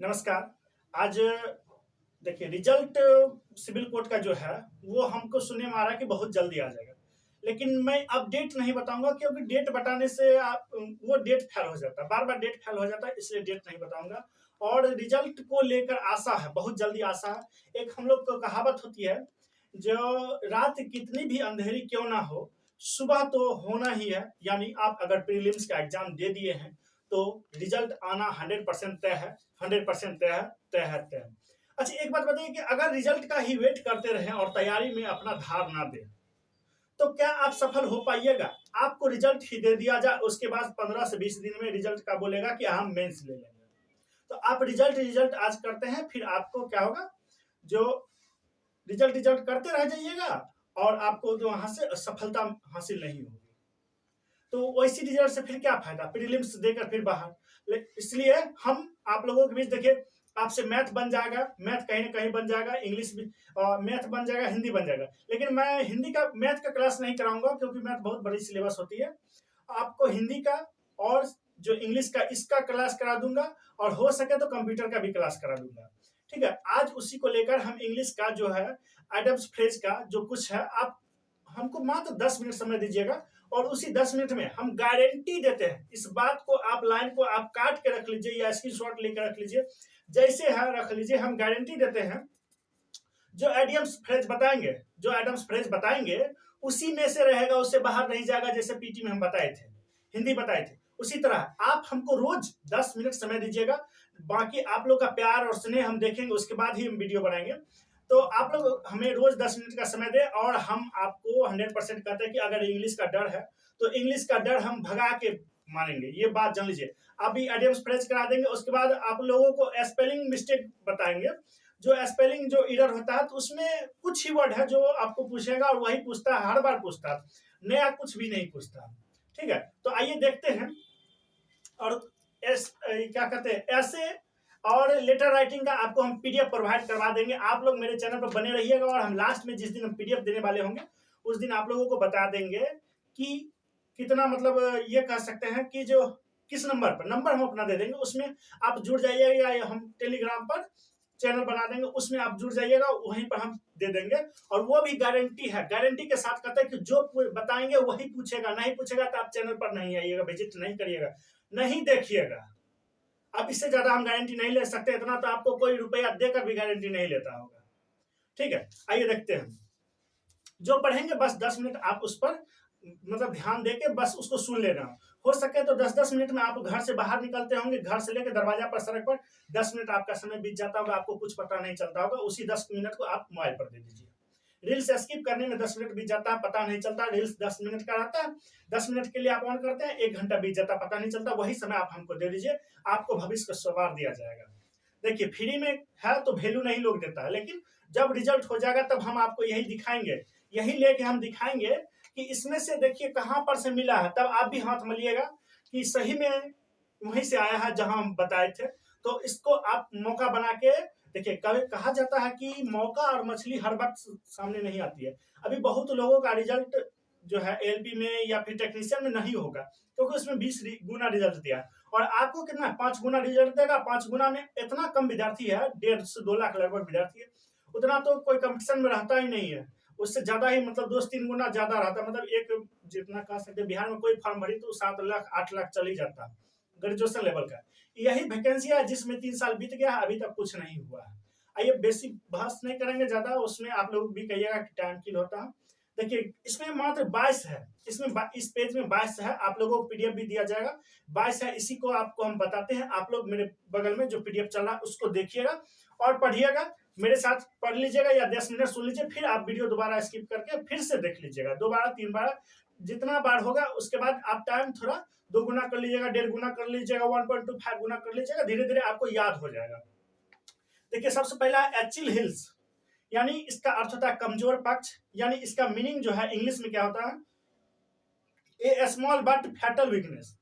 नमस्कार। आज देखिए रिजल्ट सिविल कोर्ट का जो है वो हमको सुनने में आ रहा है कि बहुत जल्दी आ जाएगा। लेकिन मैं अब डेट नहीं बताऊँगा क्योंकि डेट बताने से आप वो डेट फ़ेल हो जाता है, बार-बार डेट फ़ेल हो जाता है इसलिए डेट नहीं बताऊँगा। और रिजल्ट को लेकर आशा है, बहुत जल्दी आशा है। एक हम लोग को कहावत होती है, जो रात कितनी भी अंधेरी क्यों ना हो, सुबह तो होना ही है। यानी आप अगर प्रीलिम्स का एग्ज़ाम दे दिए हैं, तो रिजल्ट आना 100% तय है, 100% तय है, तय है, तय है। अच्छा एक बात बताइए कि अगर रिजल्ट का ही वेट करते रहें और तैयारी में अपना धार ना दें, तो क्या आप सफल हो पाइएगा? आपको रिजल्ट ही दे दिया जाए, उसके बाद 15 से 20 दिन में रिजल्ट का बोलेगा कि हम मेंस ले लेंगे। तो आप रिजल्ट रिजल्ट आज करते हैं, फिर आपको क्या होगा, जो रिजल्ट रिजल्ट करते रह जाइएगा और आपको जो वहाँ से सफलता हासिल नहीं होगी। तो वैसी रिजल्ट से फिर क्या फायदा, प्रीलिम्स देकर फिर बाहर। इसलिए हम आप लोगों के बीच देखिए, आपसे मैथ बन जाएगा, मैथ कहीं ना कहीं बन जाएगा, इंग्लिश भी मैथ बन जाएगा, हिंदी बन जाएगा। लेकिन मैं हिंदी का मैथ का क्लास नहीं कराऊंगा क्योंकि मैथ बहुत बड़ी सिलेबस होती है। आपको हिंदी का और जो इंग्लिश का इसका क्लास करा दूंगा, और हो सके तो कंप्यूटर का भी क्लास करा दूंगा। ठीक है, आज उसी को लेकर हम इंग्लिश का जो है एडम्स फ्रेज का जो कुछ है, आप हमको मात्र 10 मिनट समय दीजिएगा और उसी 10 मिनट में हम गारंटी देते हैं। इस बात को आप लाइन को आप काट के रख लीजिए या स्क्रीनशॉट लेकर रख लीजिए, जैसे है रख लीजिए। हम गारंटी देते हैं, जो एडम्स फ्रेज बताएंगे, जो एडम्स फ्रेज बताएंगे उसी में से रहेगा, उससे बाहर नहीं जाएगा। जैसे पीटी में हम बताए थे, हिंदी बताए थे, उसी तरह आप हमको रोज 10 मिनट समय दीजिएगा। बाकी आप लोग का प्यार और स्नेह हम देखेंगे, उसके बाद ही हम वीडियो बनाएंगे। तो आप लोग हमें रोज 10 मिनट का समय दें और हम आपको 100% कहते हैं कि अगर इंग्लिश का डर है तो इंग्लिश का डर हम भगा के मानेंगे। ये बात जान लीजिए। अभी एडम्स फ्रेज करा देंगे, उसके बाद आप लोगों को स्पेलिंग मिस्टेक बताएंगे। जो स्पेलिंग जो एरर होता है, तो उसमें कुछ ही वर्ड है जो आपको पूछेगा और वही पूछता है, हर बार पूछता है, नया कुछ भी नहीं पूछता। ठीक है, तो आइए देखते हैं। और क्या कहते हैं, ऐसे और लेटर राइटिंग का आपको हम पीडीएफ प्रोवाइड करवा देंगे। आप लोग मेरे चैनल पर बने रहिएगा और हम लास्ट में जिस दिन हम पीडीएफ देने वाले होंगे उस दिन आप लोगों को बता देंगे कि कितना, मतलब ये कह सकते हैं कि जो किस नंबर हम अपना दे देंगे, उसमें आप जुड़ जाइएगा। या हम टेलीग्राम पर चैनल बना देंगे, उसमें आप जुड़ जाइएगा, वहीं पर हम दे देंगे। और वो भी गारंटी है, गारंटी के साथ कहते हैं कि जो बताएंगे वही पूछेगा, नहीं पूछेगा तो आप चैनल पर नहीं आइएगा, विजिट नहीं करिएगा, नहीं देखिएगा। अब इससे ज्यादा हम गारंटी नहीं ले सकते, इतना तो आपको कोई रुपया देकर भी गारंटी नहीं लेता होगा। ठीक है, आइए देखते हैं। जो पढ़ेंगे बस 10 मिनट आप उस पर मतलब ध्यान देके बस उसको सुन लेना। हो सके तो 10-10 मिनट में आप घर से बाहर निकलते होंगे, घर से लेकर दरवाजा पर, सड़क पर 10 मिनट आपका समय बीत जाता होगा, आपको कुछ पता नहीं चलता होगा। उसी 10 मिनट को आप मोबाइल पर दे दीजिए। रील्स स्किप करने में 10 मिनट बीत जाता है, पता नहीं चलता। रील्स 10 मिनट का रहता है, 10 मिनट के लिए आप ऑन करते हैं, 1 घंटा बीत जाता, पता नहीं चलता। वही समय आप हमको दे दीजिए, आपको भविष्य का सवार दिया जाएगा। देखिए फ्री में है तो वैल्यू नहीं लोग देता है, लेकिन जब रिजल्ट हो जाएगा तब हम आपको यही दिखाएंगे, यही लेके हम दिखाएंगे कि इसमें से देखिए कहां पर से मिला है। तब आप भी हाथ मलिएगा कि सही में वहीं से आया है जहां हम बताए थे। तो इसको आप मौका बना के देखिए। कहा जाता है कि मौका और मछली हर वक्त सामने नहीं आती है। अभी बहुत लोगों का रिजल्ट जो है एलपी में या फिर टेक्नीशियन में नहीं होगा, क्योंकि उसमें 20 गुना रिजल्ट दिया। और आपको कितना 5 गुना रिजल्ट देगा। 5 गुना में इतना कम विद्यार्थी है, 1.5 से 2 लाख लगभग विद्यार्थी है। उतना तो कोई कंपटीशन में रहता ही नहीं है, उससे ज्यादा ही, मतलब 2-3 गुना ज्यादा रहता है। मतलब एक जितना कह सकते बिहार में कोई फॉर्म भरी तो 7 लाख 8 लाख चल ही जाता है ग्रेजुएशन लेवल का। यही वैकेंसी है जिसमें 3 साल बीत गया, अभी तक कुछ नहीं हुआ है। आइए बेसिक बहस नहीं करेंगे ज्यादा, उसमें आप लोग भी कहिएगा कि टाइम किल होता है। देखिए इसमें मात्र 22 है, इसमें इस पेज में 22 है। आप लोगों को पीडीएफ भी दिया जाएगा, 22 है। इसी को आपको हम बताते हैं। आप लोग मेरे बगल में जो पीडीएफ चल रहा है उसको देखिएगा और पढ़िएगा, मेरे साथ पढ़ लीजिएगा या 10 मिनट सुन लीजिए, फिर आप वीडियो दोबारा स्किप करके फिर से देख लीजिएगा, 2 बार 3 बार, जितना बार होगा। उसके बाद आप टाइम थोड़ा 2 गुना कर लीजिएगा, 1.5 गुना कर लीजिएगा, 1.25 गुना कर लीजिएगा, धीरे धीरे आपको याद हो जाएगा। देखिए सबसे पहला एचिल हिल्स, यानी इसका अर्थ होता है कमजोर पक्ष। यानी इसका मीनिंग जो है इंग्लिश में क्या होता है, a small but fatal weakness.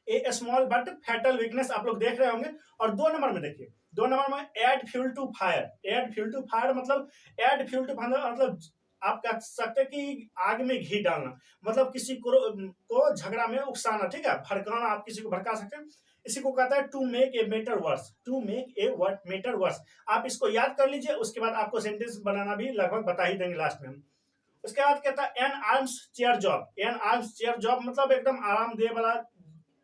A small but fatal weakness आप लोग देख रहे होंगे। और 2 नंबर में देखिए, 2 नंबर में add fuel to fire. Add fuel to fire मतलब, एड फ्यूल टू फायर मतलब आप कह सकते हैं कि आग में घी डालना, मतलब किसी को झगड़ा में उकसाना। ठीक है, भड़काना, आप किसी को भड़का सकते हैं। इसी को कहता है to make a matter worse, to make a matter worse. आप इसको याद कर लीजिए, उसके बाद आपको सेंटेंस बनाना भी लगभग बता ही देंगे लास्ट में। उसके बाद कहता है an arms chair job, an arms chair job मतलब एकदम आरामदेह वाला,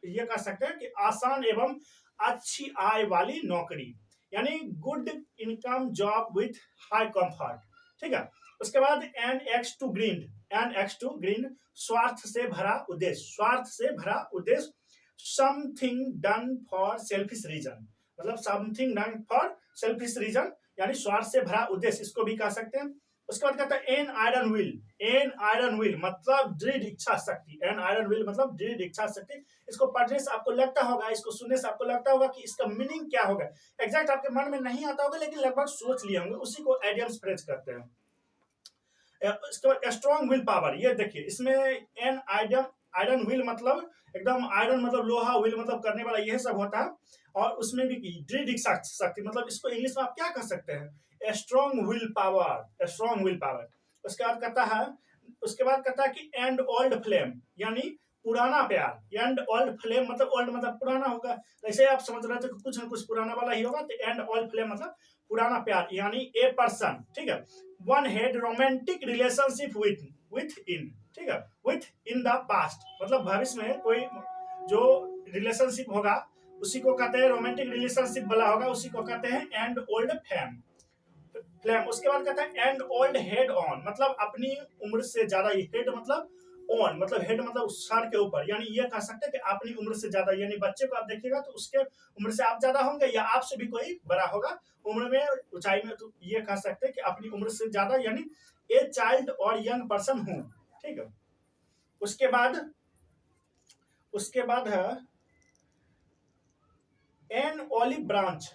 ये कह सकते हैं कि आसान एवं अच्छी आय वाली नौकरी, यानी good income job with high comfort, ठीक है। उसके बाद an axe to grind, an axe to grind स्वार्थ से भरा उद्देश्य, स्वार्थ से भरा उद्देश्य, something done for selfish reason, मतलब something done for selfish reason यानी स्वार्थ से भरा उद्देश्य, इसको भी कह सकते हैं। उसके बाद कहता है an iron wheel, an iron wheel मतलब दृढ़ इच्छा शक्ति, एन आयरन व्हील मतलब दृढ़ इच्छा शक्ति। इसको पढ़ने से आपको लगता होगा, इसको सुनने से आपको लगता होगा कि इसका मीनिंग क्या होगा, एग्जैक्ट आपके मन में नहीं आता होगा लेकिन लगभग सोच लिए होंगे, उसी को आइडियम्स फ्रेज करते हैं। इसके बाद स्ट्रॉन्ग विल पावर, ये देखिए इसमें एन आयरन व्हील मतलब एकदम आयरन मतलब लोहा, व्हील मतलब करने वाला, यह सब होता है। और उसमें भी दृढ़ इच्छा शक्ति मतलब इसको इंग्लिश में आप क्या कह सकते हैं, strong will power, strong will power. उसके बाद कहता है, उसके बाद कहता है कि एंड ओल्ड फ्लेम यानी पुराना प्यार, एंड ओल्ड फ्लेम मतलब ओल्ड मतलब पुराना होगा, ऐसे आप समझ रहे थे कि कुछ न कुछ पुराना वाला ही होगा, तो एंड ओल्ड फ्लेम मतलब पुराना प्यार, यानी ए पर्सन, ठीक है, one had romantic relationship with इन, ठीक है, विथ इन द पास्ट मतलब भविष्य में कोई जो रिलेशनशिप होगा उसी को कहते हैं, रोमांटिक रिलेशनशिप वाला होगा उसी को कहते हैं एंड ओल्ड फ्लेम। उसके बाद कहता है एंड ओल्ड हेड ऑन मतलब अपनी उम्र से ज्यादा, हेड मतलब ऑन मतलब हेड मतलब सर के ऊपर, यानी ये कह सकते हैं कि अपनी उम्र से ज्यादा, यानी बच्चे को आप देखिएगा तो उसके उम्र से आप ज्यादा होंगे या आपसे भी कोई बड़ा होगा उम्र में, ऊंचाई में, तो ये कह सकते हैं कि अपनी उम्र से ज्यादा यानी ए चाइल्ड और यंग पर्सन हूं, ठीक है। उसके बाद है an olive branch,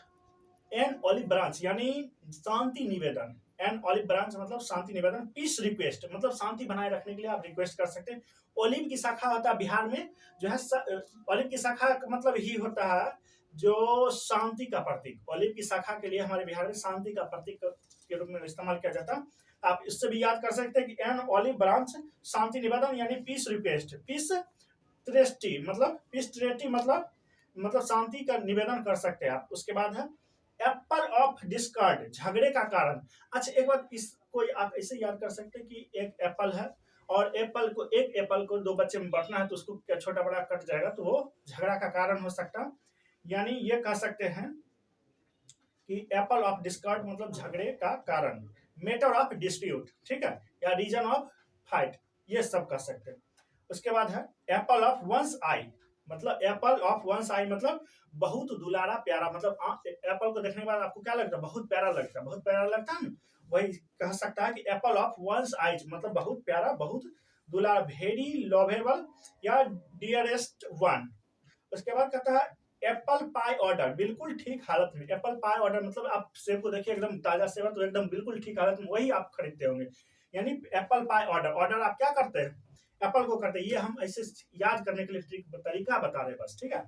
an olive branch यानी शांति निवेदन, एन ऑलिव ब्रांच मतलब शांति निवेदन, पीस रिक्वेस्ट मतलब शांति बनाए रखने के लिए आप रिक्वेस्ट कर सकते हैं। ऑलिव की शाखा होता है बिहार में जो है, ऑलिव की शाखा का मतलब ही होता है जो शांति का प्रतीक, ऑलिव की शाखा के लिए हमारे बिहार में शांति का प्रतीक के रूप में इस्तेमाल किया जाता है। आप इससे भी याद कर सकते हैं कि एन ऑलिव ब्रांच शांति निवेदन यानी पीस रिक्वेस्ट, पीस ट्रेस्टी मतलब पीस ट्रेस्टी मतलब शांति का निवेदन कर सकते हैं आप। उसके बाद है एप्पल ऑफ डिस्कार्ड झगड़े का कारण। अच्छा एक बात इसको आप ऐसे याद कर सकते हैं कि एक एप्पल है और एक एप्पल को दो बच्चे में बांटना है तो उसको क्या छोटा बड़ा कट जाएगा तो वो झगड़ा का कारण हो सकता है, यानी ये कह सकते हैं कि एप्पल ऑफ डिस्कार्ड मतलब झगड़े का कारण, मैटर ऑफ डिस्प्यूट, ठीक है, या रीजन ऑफ फाइट, ये सब कह सकते हैं। उसके बाद है एप्पल ऑफ वंस आई मतलब एप्पल ऑफ वंस आई मतलब बहुत दुलारा प्यारा, मतलब एप्पल को देखने के बाद आपको क्या लगता है, बहुत प्यारा लगता है, बहुत प्यारा लगता है ना, वही कह सकता है कि एप्पल ऑफ वंस आइज मतलब बहुत प्यारा, बहुत दुलारा, वेरी लवेबल या डियरेस्ट वन। उसके बाद कहता है एप्पल पाई ऑर्डर बिल्कुल ठीक हालत में, एप्पल पाई ऑर्डर मतलब आप सेब को देखिए एकदम ताजा सेब है तो एकदम बिल्कुल ठीक हालत में वही आप खरीदते होंगे, यानी एप्पल पाई ऑर्डर, ऑर्डर आप क्या करते हैं, एप्पल को करते हैं, ये हम ऐसे याद करने के लिए तरीका बता रहे हैं बस, ठीक है।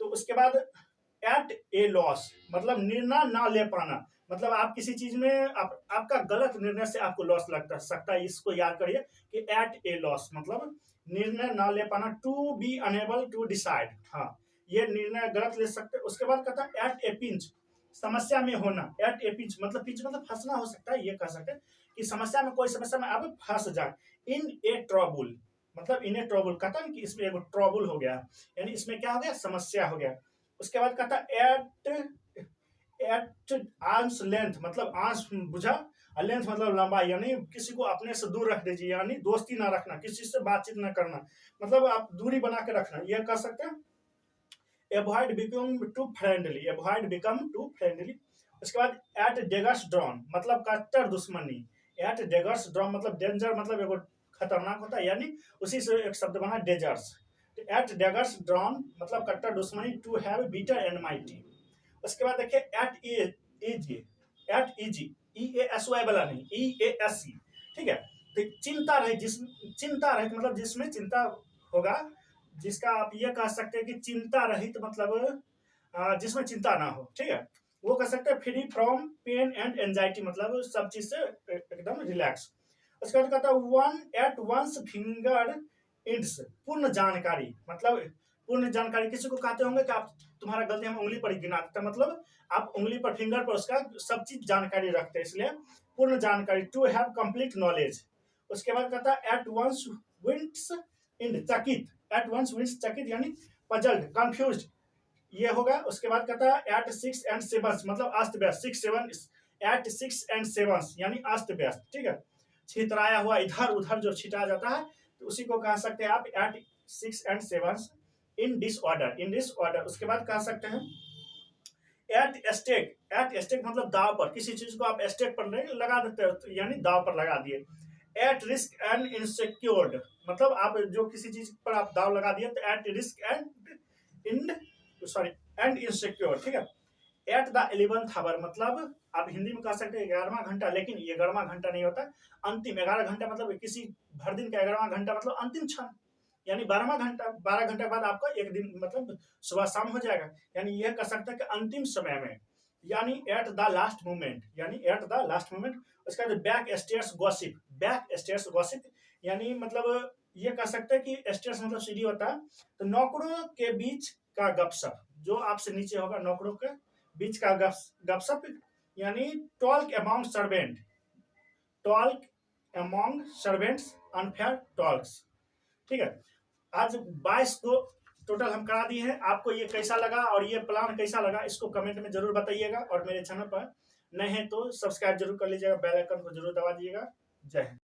तो उसके बाद एट ए लॉस मतलब निर्णय ना ले पाना, मतलब आप किसी चीज में आपका गलत निर्णय से आपको लॉस लगता सकता है, इसको याद करिए कि एट ए लॉस मतलब निर्णय ना ले पाना, to be unable to decide, हाँ ये निर्णय गलत ले सकते। उसके बाद कहता है एट ए पिंच समस्या में होना, एट ए पिंच मतलब फंसना हो सकता है, ये कह सकते हैं कि समस्या में, कोई समस्या में आप फंस जाए। इन ए ट्रबल मतलब इन ए ट्रबल कहता है कि इसमें एक ट्रबल हो गया, यानी इसमें क्या हो गया, समस्या हो गया। उसके बाद कहता है एट आर्म्स लेंथ मतलब आर्म्स बुझा, लेंथ मतलब लंबाई, यानी किसी को अपने से दूर रख दीजिए, यानी दोस्ती ना रखना, किसी से बातचीत ना करना, मतलब आप दूरी बना के रखना, यह कर सकते हैं। Avoid become too friendly, avoid become too friendly. उसके बाद एट डेगर्स ड्रॉन मतलब कट्टर दुश्मनी, एट डेगर्स ड्रॉन मतलब डेंजर मतलब एगो खतरनाक होता है, यानी उसी से एक शब्द बना डेजर्स। एट डेगर्स ड्रॉन मतलब कट्टर दुश्मनी, to have bitter and mighty. उसके बाद देखिए at ease, at ease E A S Y वाला नहीं, ई ए एस सी, ठीक है। तो चिंता रहित मतलब जिसमें चिंता होगा, जिसका आप ये कह सकते हैं कि चिंता रहित मतलब जिसमें चिंता ना हो, ठीक है, वो कह सकते हैं free from pain and anxiety मतलब सब चीज से एकदम रिलैक्स। उसके बाद कहता है one at once finger ends पूर्ण जानकारी मतलब पूर्ण जानकारी किसी को कहते होंगे कि आप तुम्हारा गलती हम उंगली पर ही गिनाते हैं, मतलब आप उंगली पर फिंगर पर उसका सब चीज जानकारी रखते हैं, इसलिए पूर्ण जानकारी, टू हैव कंप्लीट नॉलेज। उसके बाद कहता है एट वंस विंस इन चकित, एट वंस विंस चकित यानी पजल्ड कंफ्यूज्ड, ये होगा। उसके बाद कहता है एट 6 एंड 7 मतलब अस्त व्यस्त, 6 7 एट 6 एंड 7 यानी अस्त व्यस्त, ठीक है। छितराया हुआ, इधर उधर जो छिटा जाता है तो उसी को कह सकते हैं आप at 6 and 7 in disorder, in disorder. उसके बाद कह सकते हैं एट स्टेक, एट स्टेक मतलब दाव पर, किसी चीज को आप स्टेक पर लगा देते हो यानी दाव पर लगा दिए। एट रिस्क एंड इनसिक्योर्ड मतलब आप जो किसी चीज पर आप दाव लगा दिए तो at risk and in sorry and insecure, ठीक है। एट द 11th आवर मतलब आप हिंदी में कह सकते हैं 11वां घंटा, लेकिन ये 11वां घंटा नहीं होता, अंतिम 11 घंटा मतलब किसी भर दिन का 11वां घंटा मतलब अंतिम क्षण, यानी 12वां घंटा, 12 घंटे बाद आपका एक दिन मतलब सुबह शाम हो जाएगा, यानी यह कह सकते हैं कि अंतिम समय में, यानी एट द लास्ट मोमेंट, यानी एट द लास्ट मोमेंट। उसका जो back stairs gossip, back stairs gossip यानी मतलब ये कह सकते हैं कि स्टेयर्स मतलब सीढ़ी होता है, तो नौकरों के बीच का गपशप, जो आपसे नीचे होगा नौकरों के बीच का गपशप, यानी talk among servant, talk among servants unfair talks, ठीक है। आज 22 को टोटल हम करा दिए हैं। आपको ये कैसा लगा और ये प्लान कैसा लगा इसको कमेंट में जरूर बताइएगा, और मेरे चैनल पर नए हैं तो सब्सक्राइब जरूर कर लीजिएगा, बेल आइकन को जरूर दबा दीजिएगा। जय हिंद।